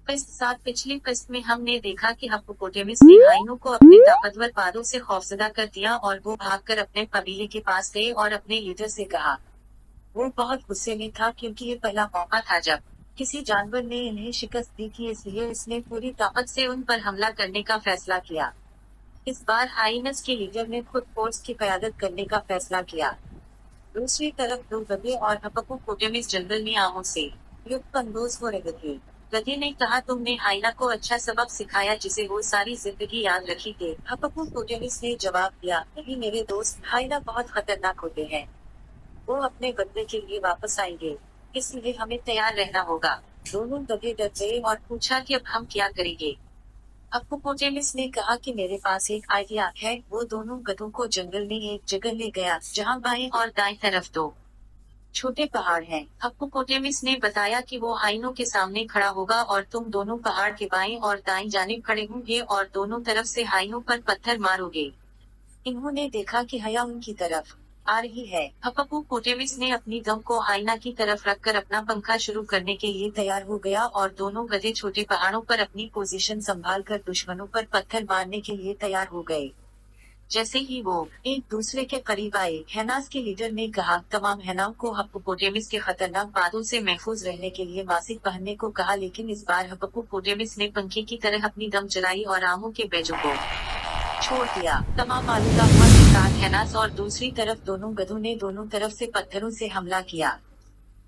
किस्त साथ पिछली किस्त में हमने देखा कि हिप्पोपोटेमस ने हाइनों को अपने ताकतवर पादों से खौफजदा कर दिया और वो भागकर अपने कबीले के पास गए और अपने लीडर से कहा। वो बहुत गुस्से में था क्योंकि ये पहला मौका था जब किसी जानवर ने इन्हें शिकस्त दी थी, इसलिए इसने पूरी ताकत से उन पर हमला करने का फैसला किया। इस बार हाइनस के लीडर ने खुद फोर्स की क़यादत करने का फैसला किया। दूसरी तरफ दो गधे और हिप्पोपोटेमस जंगल में आमों से लुत्फ हो रहे थे। गधे ने कहा, तुमने हाइना को अच्छा सबक सिखाया जिसे वो सारी जिंदगी याद रखेगी। हिप्पोपोटेमस ने जवाब दिया, नहीं मेरे दोस्त, हाइना बहुत खतरनाक होते हैं। वो अपने बदले के लिए वापस आएंगे, इसलिए हमें तैयार रहना होगा। दोनों गधे डर गए और पूछा कि अब हम क्या करेंगे। हिप्पोपोटेमस ने कहा कि मेरे पास एक आइडिया है। वो दोनों गधों को जंगल में एक जगह ले गया जहां बाएं और दाएं तरफ दो छोटे पहाड़ हैं। हिप्पोपोटेमस ने बताया कि वो हाइनों के सामने खड़ा होगा और तुम दोनों पहाड़ के बाएं और दाएं जानिब खड़े होंगे और दोनों तरफ से हाइनों पर पत्थर मारोगे। इन्होंने देखा कि हया उनकी तरफ आ रही है। हिप्पोपोटेमस ने अपनी गम को हाइना की तरफ रखकर अपना पंखा शुरू करने के लिए तैयार हो गया और दोनों गधे छोटे पहाड़ों पर अपनी पोजीशन संभालकर दुश्मनों पर पत्थर मारने के लिए तैयार हो गए। जैसे ही वो एक दूसरे के करीब आए, हेनास के लीडर ने कहा, तमाम हेनाओं को हिप्पोपोटेमस के खतरनाक बादों से महफूज रहने के लिए मास्क पहनने को कहा, लेकिन इस बार हिप्पोपोटेमस ने पंखे की तरह अपनी दम चलाई और आमों के बेजों को छोड़ दिया। तमाम आलूदा हुआ के साथ हेनास और दूसरी तरफ दोनों गधों ने दोनों तरफ से पत्थरों से हमला किया।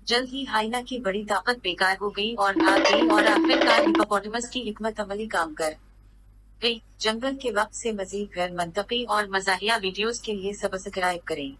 जल्द ही हाइना की बड़ी ताकत बेकार हो गई और भाग गई और आखिरकार हिप्पोपोटेमस की हिकमत अमली काम कर गई। जंगल के वक्त से मजीद गैर मंतकी और मज़ाहिया वीडियोस के लिए सब्सक्राइब करें।